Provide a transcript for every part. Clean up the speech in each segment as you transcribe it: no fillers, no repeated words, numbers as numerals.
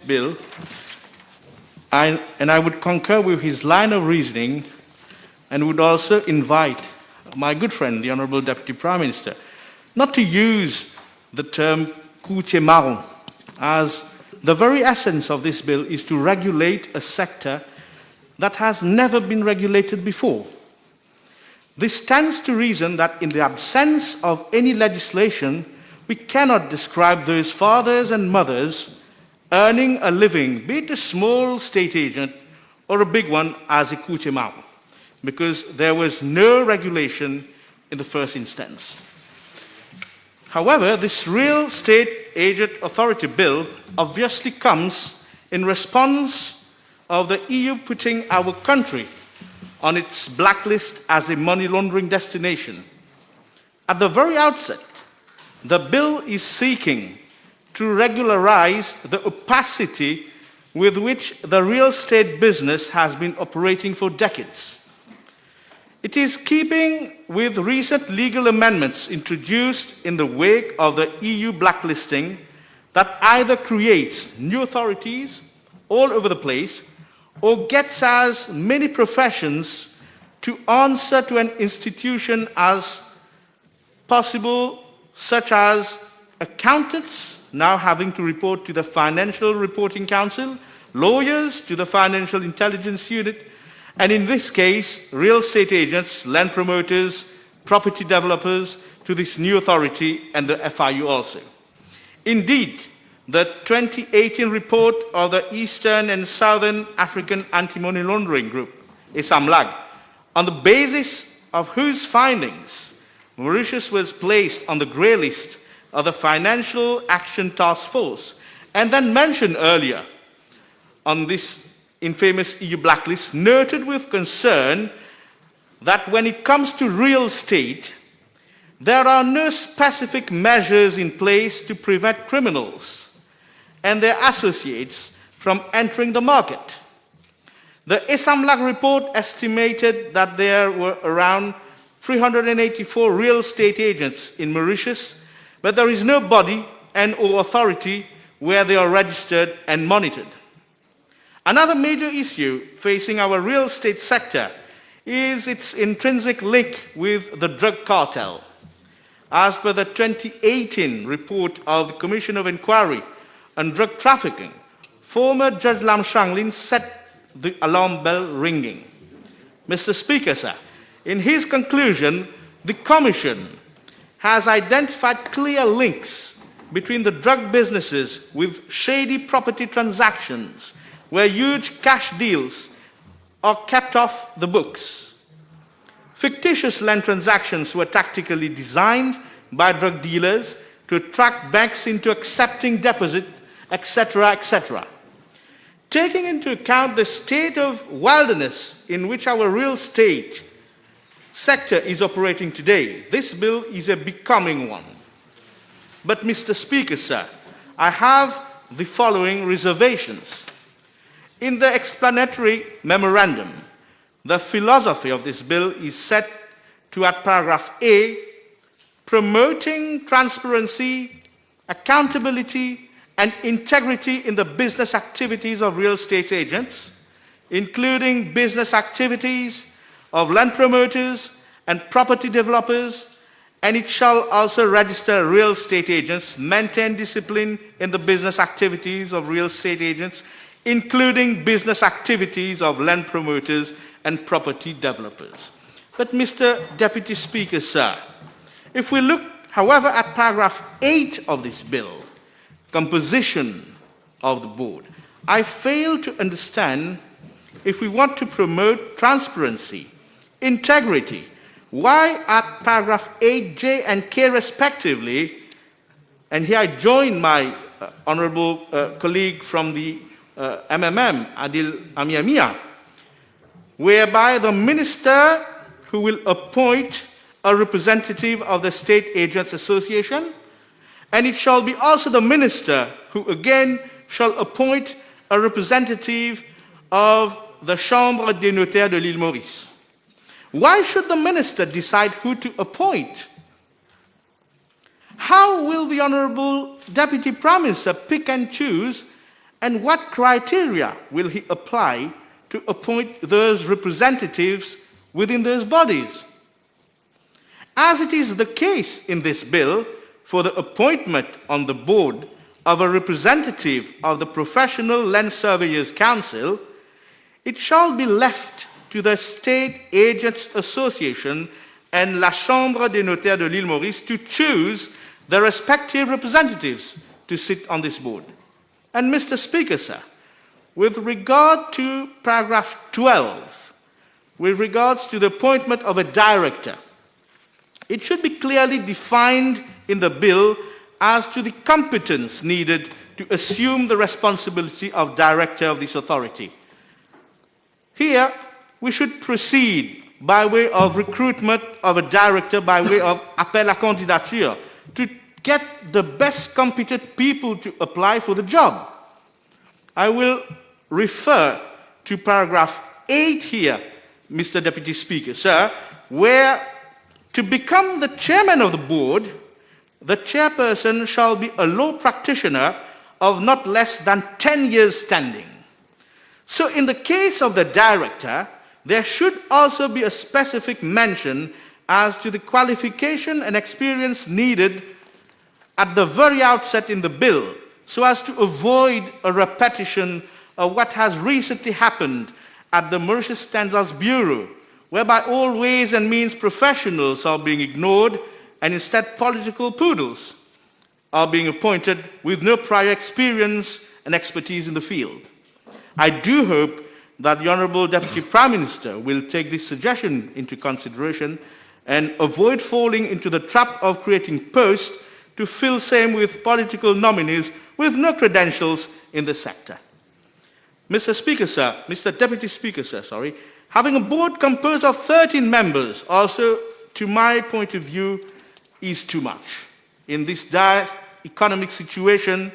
bill, and I would concur with his line of reasoning and would also invite my good friend, the Honorable Deputy Prime Minister, not to use the term coûtier marron, as the very essence of this bill is to regulate a sector that has never been regulated before. This stands to reason that in the absence of any legislation, we cannot describe those fathers and mothers earning a living, be it a small state agent or a big one, as a coûtier marron, because there was no regulation in the first instance. However, this real state agent authority bill obviously comes in response of the EU putting our country on its blacklist as a money laundering destination. At the very outset, the bill is seeking to regularize the opacity with which the real estate business has been operating for decades. It is keeping with recent legal amendments introduced in the wake of the EU blacklisting that either creates new authorities all over the place or gets as many professions to answer to an institution as possible, such as accountants now having to report to the Financial Reporting Council, lawyers to the Financial Intelligence Unit, and in this case, real estate agents, land promoters, property developers to this new authority and the FIU also. Indeed, the 2018 report of the Eastern and Southern African Anti-Money Laundering Group, ESAMLAG, on the basis of whose findings Mauritius was placed on the grey list of the Financial Action Task Force, and then mentioned earlier on this infamous EU blacklist, noted with concern that when it comes to real estate, there are no specific measures in place to prevent criminals and their associates from entering the market. The ESAMLAG report estimated that there were around 384 real estate agents in Mauritius, but there is no body and/or authority where they are registered and monitored. Another major issue facing our real estate sector is its intrinsic link with the drug cartel. As per the 2018 report of the Commission of Inquiry on Drug Trafficking, former Judge Lam Shanglin set the alarm bell ringing. Mr. Speaker, sir, in his conclusion, the Commission has identified clear links between the drug businesses with shady property transactions, where huge cash deals are kept off the books. Fictitious land transactions were tactically designed by drug dealers to attract banks into accepting deposit, etc., etc. Taking into account the state of wilderness in which our real estate sector is operating today, this bill is a becoming one. But, Mr. Speaker, sir, I have the following reservations. In the explanatory memorandum, the philosophy of this bill is set to, at paragraph A, promoting transparency, accountability, and integrity in the business activities of real estate agents, including business activities of land promoters and property developers, and it shall also register real estate agents, maintain discipline in the business activities of real estate agents, including business activities of land promoters and property developers. But, Mr. Deputy Speaker, sir, if we look, however, at paragraph 8 of this bill, composition of the board, I fail to understand, if we want to promote transparency, integrity, why at paragraph 8J and K respectively, and here I join my honorable colleague from the MMM, Adil Amiamia, whereby the minister who will appoint a representative of the State Agents Association, and it shall be also the minister who again shall appoint a representative of the Chambre des Notaires de l'Île Maurice. Why should the minister decide who to appoint? How will the Honorable Deputy Prime Minister pick and choose And what criteria will he apply to appoint those representatives within those bodies? As it is the case in this bill for the appointment on the board of a representative of the Professional Land Surveyors Council, it shall be left to the State Agents Association and La Chambre des Notaires de l'Île Maurice to choose the respective representatives to sit on this board. And Mr. Speaker, sir, with regard to paragraph 12, with regards to the appointment of a director, it should be clearly defined in the bill as to the competence needed to assume the responsibility of director of this authority. Here, we should proceed by way of recruitment of a director by way of appel à candidature to get the best competent people to apply for the job. I will refer to paragraph 8 here, Mr. Deputy Speaker, sir, where to become the chairman of the board, the chairperson shall be a law practitioner of not less than 10 years standing. So in the case of the director, there should also be a specific mention as to the qualification and experience needed at the very outset in the bill, so as to avoid a repetition of what has recently happened at the Mauritius Standards Bureau, whereby all ways and means professionals are being ignored and instead political poodles are being appointed with no prior experience and expertise in the field. I do hope that the Honourable Deputy Prime Minister will take this suggestion into consideration and avoid falling into the trap of creating posts to fill same with political nominees with no credentials in the sector. Mr. Speaker, sir, Mr. Deputy Speaker, sir, sorry, having a board composed of 13 members also, to my point of view, is too much. In this dire economic situation,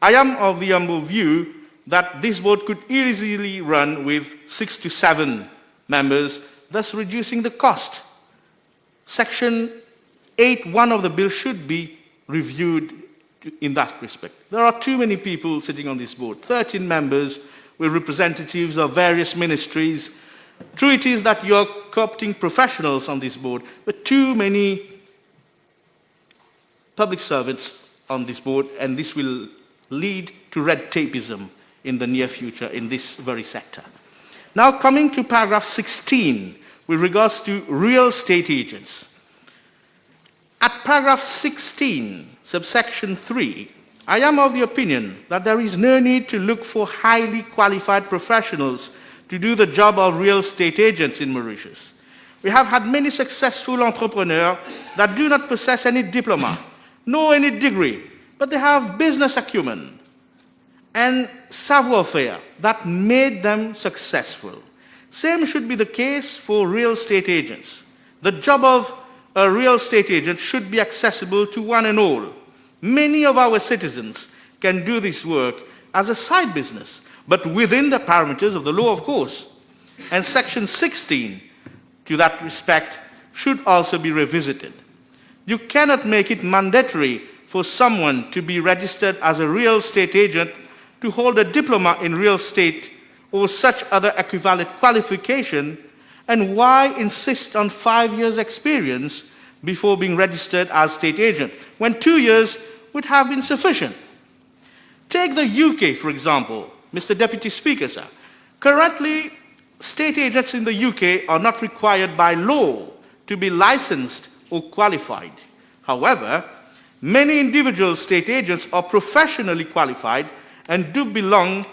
I am of the humble view that this board could easily run with 6 to 7 members, thus reducing the cost. Section 8.1 of the bill should be reviewed in that respect. There are too many people sitting on this board, 13 members with representatives of various ministries. True it is that you're co-opting professionals on this board, but too many public servants on this board, and this will lead to red tapeism in the near future in this very sector. Now coming to paragraph 16 with regards to real estate agents. At paragraph 16, subsection 3, I am of the opinion that there is no need to look for highly qualified professionals to do the job of real estate agents in Mauritius. We have had many successful entrepreneurs that do not possess any diploma, nor any degree, but they have business acumen and savoir-faire that made them successful. Same should be the case for real estate agents. The job of a real estate agent should be accessible to one and all. Many of our citizens can do this work as a side business, but within the parameters of the law, of course. And section 16, to that respect, should also be revisited. You cannot make it mandatory for someone to be registered as a real estate agent to hold a diploma in real estate or such other equivalent qualification, and why insist on 5 years experience before being registered as state agent, when 2 years would have been sufficient? Take the UK, for example, Mr. Deputy Speaker, sir. Currently, state agents in the UK are not required by law to be licensed or qualified. However, many individual state agents are professionally qualified and do belong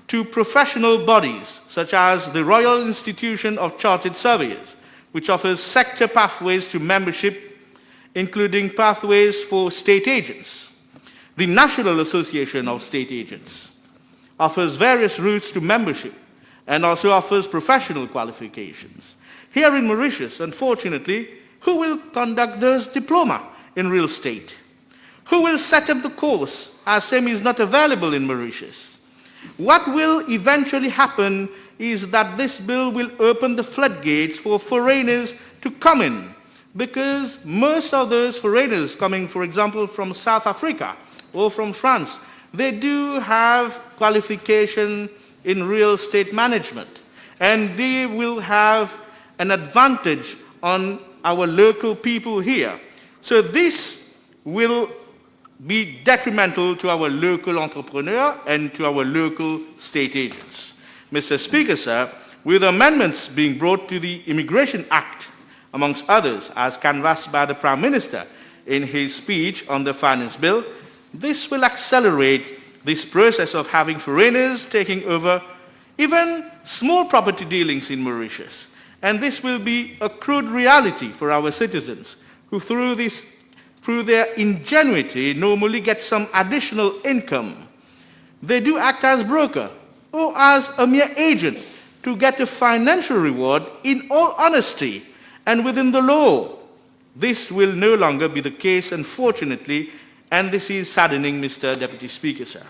to professional bodies, such as the Royal Institution of Chartered Surveyors, which offers sector pathways to membership, including pathways for state agents. The National Association of State Agents offers various routes to membership and also offers professional qualifications. Here in Mauritius, unfortunately, who will conduct those diploma in real estate? Who will set up the course, as same is not available in Mauritius? What will eventually happen is that this bill will open the floodgates for foreigners to come in, because most of those foreigners coming, for example, from South Africa or from France, they do have qualification in real estate management, and they will have an advantage on our local people here. So this will be detrimental to our local entrepreneur and to our local state agents. Mr. Speaker, sir, with amendments being brought to the Immigration Act, amongst others, as canvassed by the Prime Minister in his speech on the Finance Bill, this will accelerate this process of having foreigners taking over even small property dealings in Mauritius. And this will be a crude reality for our citizens, who through their ingenuity normally get some additional income. They do act as broker or as a mere agent to get a financial reward in all honesty and within the law. This will no longer be the case, unfortunately, and this is saddening, Mr. Deputy Speaker, sir.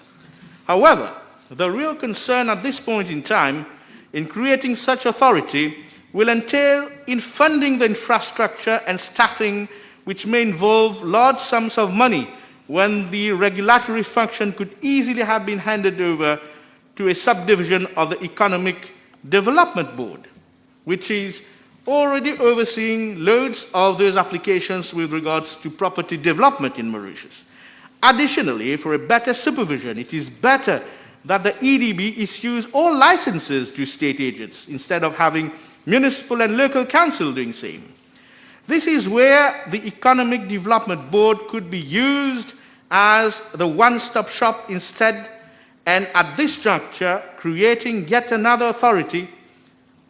However, the real concern at this point in time in creating such authority will entail in funding the infrastructure and staffing, which may involve large sums of money when the regulatory function could easily have been handed over to a subdivision of the Economic Development Board, which is already overseeing loads of those applications with regards to property development in Mauritius. Additionally, for a better supervision, it is better that the EDB issues all licenses to state agents instead of having municipal and local council doing the same. This is where the Economic Development Board could be used as the one-stop shop instead, and at this juncture, creating yet another authority,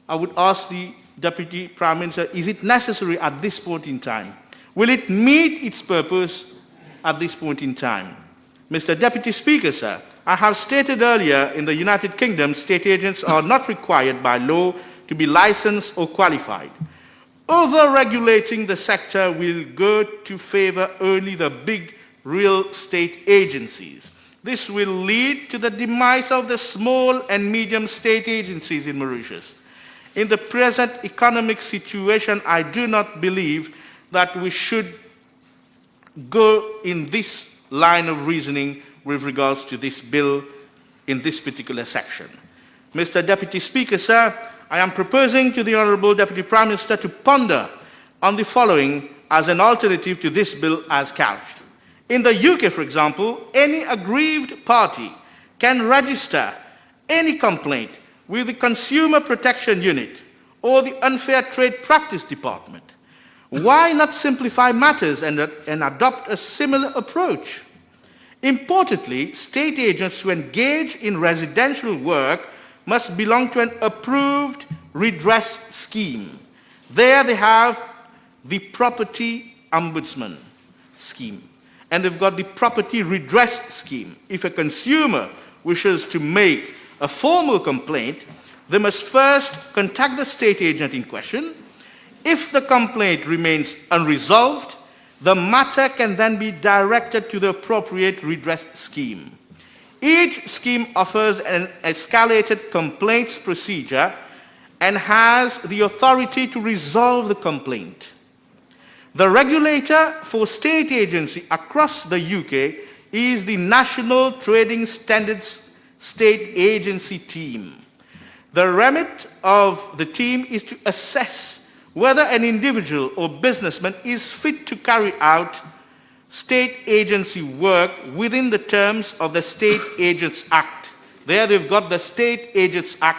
I would ask the Deputy Prime Minister, is it necessary at this point in time? Will it meet its purpose at this point in time? Mr. Deputy Speaker, sir, I have stated earlier in the United Kingdom, state agents are not required by law to be licensed or qualified. Over-regulating the sector will go to favor only the big real estate agencies. This will lead to the demise of the small and medium state agencies in Mauritius. In the present economic situation, I do not believe that we should go in this line of reasoning with regards to this bill in this particular section. Mr. Deputy Speaker, sir, I am proposing to the Honourable Deputy Prime Minister to ponder on the following as an alternative to this bill as couched. In the UK, for example, any aggrieved party can register any complaint with the Consumer Protection Unit or the Unfair Trade Practice Department. Why not simplify matters and adopt a similar approach? Importantly, state agents who engage in residential work must belong to an approved redress scheme. There they have the Property Ombudsman scheme, and they've got the Property Redress scheme. If a consumer wishes to make a formal complaint, they must first contact the state agent in question. If the complaint remains unresolved, the matter can then be directed to the appropriate redress scheme. Each scheme offers an escalated complaints procedure and has the authority to resolve the complaint. The regulator for state agency across the UK is the National Trading Standards State Agency Team. The remit of the team is to assess whether an individual or businessman is fit to carry out state agency work within the terms of the State Agents Act. There they've got the State Agents Act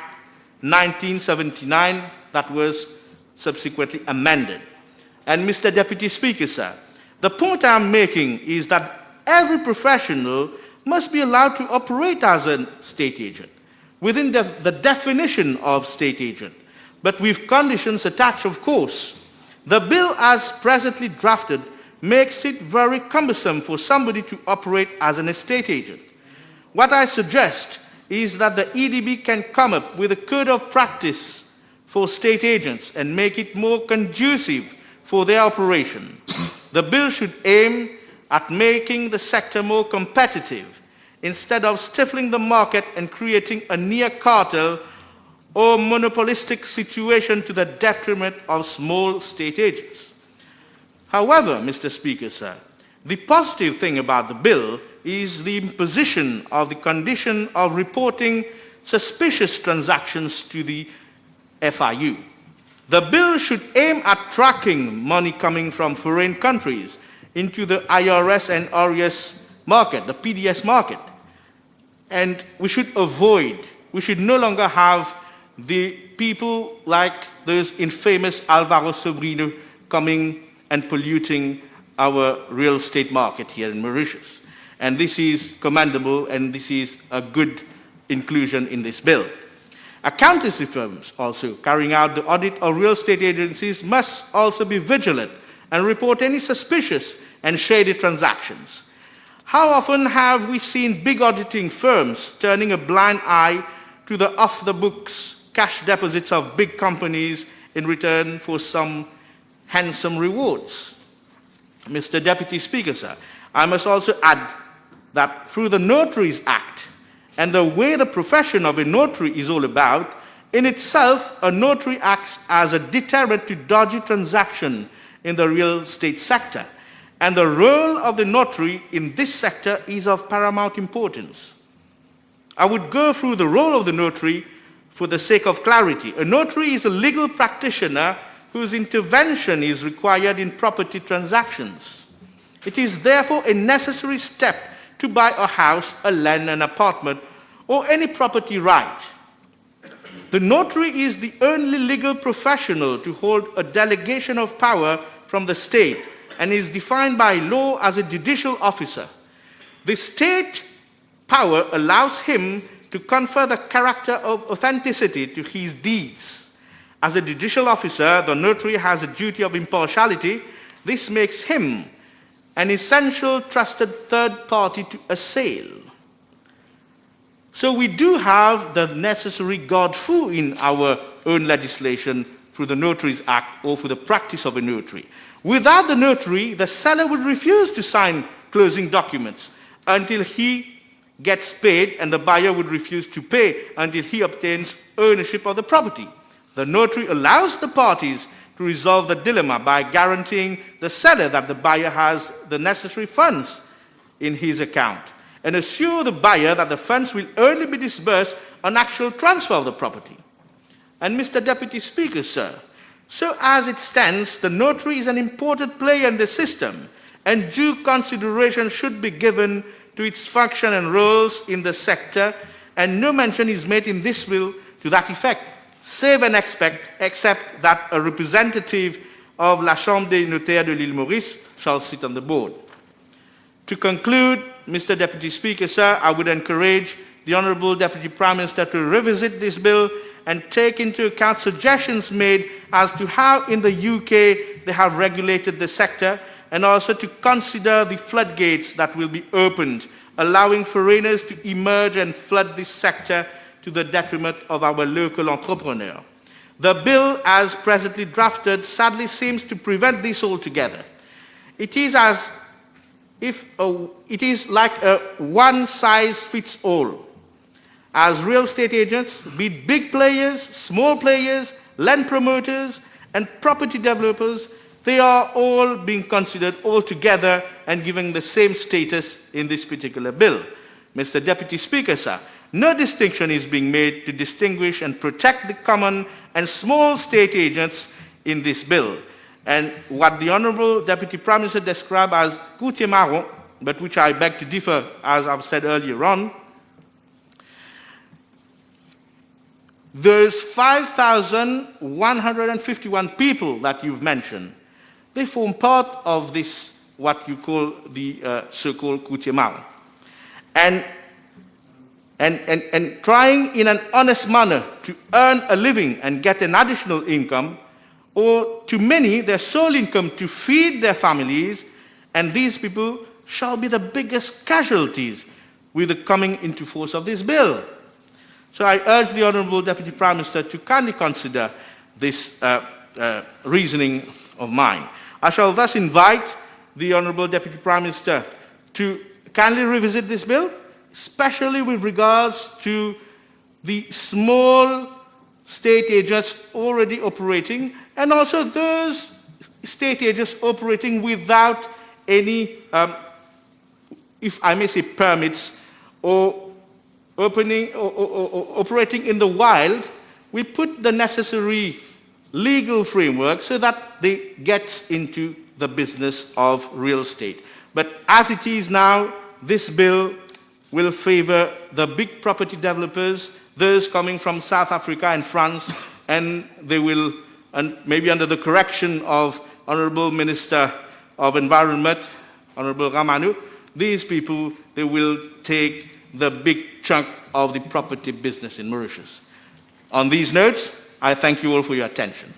1979 that was subsequently amended. And Mr. Deputy Speaker, sir, the point I'm making is that every professional must be allowed to operate as a state agent within the definition of state agent, but with conditions attached, of course. The bill as presently drafted makes it very cumbersome for somebody to operate as an estate agent. What I suggest is that the EDB can come up with a code of practice for state agents and make it more conducive for their operation. The bill should aim at making the sector more competitive instead of stifling the market and creating a near cartel or monopolistic situation to the detriment of small state agents. However, Mr. Speaker, sir, the positive thing about the bill is the imposition of the condition of reporting suspicious transactions to the FIU. The bill should aim at tracking money coming from foreign countries into the IRS and RES market, the PDS market. And we should no longer have the people like those infamous Alvaro Sobrino coming and polluting our real estate market here in Mauritius. And this is commendable, and this is a good inclusion in this bill. Accountancy firms also carrying out the audit of real estate agencies must also be vigilant and report any suspicious and shady transactions. How often have we seen big auditing firms turning a blind eye to the off-the-books cash deposits of big companies in return for some handsome rewards? Mr. Deputy Speaker, sir, I must also add that through the Notaries Act and the way the profession of a notary is all about, in itself, a notary acts as a deterrent to dodgy transaction in the real estate sector. And the role of the notary in this sector is of paramount importance. I would go through the role of the notary for the sake of clarity. A notary is a legal practitioner whose intervention is required in property transactions. It is therefore a necessary step to buy a house, a land, an apartment, or any property right. The notary is the only legal professional to hold a delegation of power from the state and is defined by law as a judicial officer. The state power allows him to confer the character of authenticity to his deeds. As a judicial officer, the notary has a duty of impartiality. This makes him an essential trusted third party to assail. So we do have the necessary guard-fou in our own legislation through the Notaries Act or for the practice of a notary. Without the notary, the seller would refuse to sign closing documents until he gets paid, and the buyer would refuse to pay until he obtains ownership of the property. The notary allows the parties to resolve the dilemma by guaranteeing the seller that the buyer has the necessary funds in his account and assure the buyer that the funds will only be disbursed on actual transfer of the property. And Mr. Deputy Speaker, sir, so as it stands, the notary is an important player in the system, and due consideration should be given to its function and roles in the sector, and no mention is made in this bill to that effect, save and except that a representative of La Chambre des Notaires de l'Île Maurice shall sit on the board. To conclude, Mr. Deputy Speaker, sir, I would encourage the Honourable Deputy Prime Minister to revisit this bill and take into account suggestions made as to how in the UK they have regulated the sector, and also to consider the floodgates that will be opened, allowing foreigners to emerge and flood this sector to the detriment of our local entrepreneurs. The bill, as presently drafted, sadly seems to prevent this altogether. It is like a one-size-fits-all. As real estate agents, be it big players, small players, land promoters, and property developers, they are all being considered all together and given the same status in this particular bill. Mr. Deputy Speaker, sir, no distinction is being made to distinguish and protect the common and small state agents in this bill. And what the Honourable Deputy Prime Minister described as courtier marron, but which I beg to differ, as I've said earlier on, those 5,151 people that you've mentioned, they form part of this, what you call the so-called courtier marron. And trying in an honest manner to earn a living and get an additional income, or to many, their sole income to feed their families, and these people shall be the biggest casualties with the coming into force of this bill. So I urge the Honourable Deputy Prime Minister to kindly consider this reasoning of mine. I shall thus invite the Honourable Deputy Prime Minister to kindly revisit this bill, especially with regards to the small state agents already operating, and also those state agents operating without any if I may say, permits or opening or operating in the wild, we put the necessary legal framework so that they get into the business of real estate. But as it is now, this bill will favor the big property developers, those coming from South Africa and France, and they will, and maybe under the correction of Honorable Minister of Environment, Honorable Ramanu, these people, they will take the big chunk of the property business in Mauritius. On these notes, I thank you all for your attention.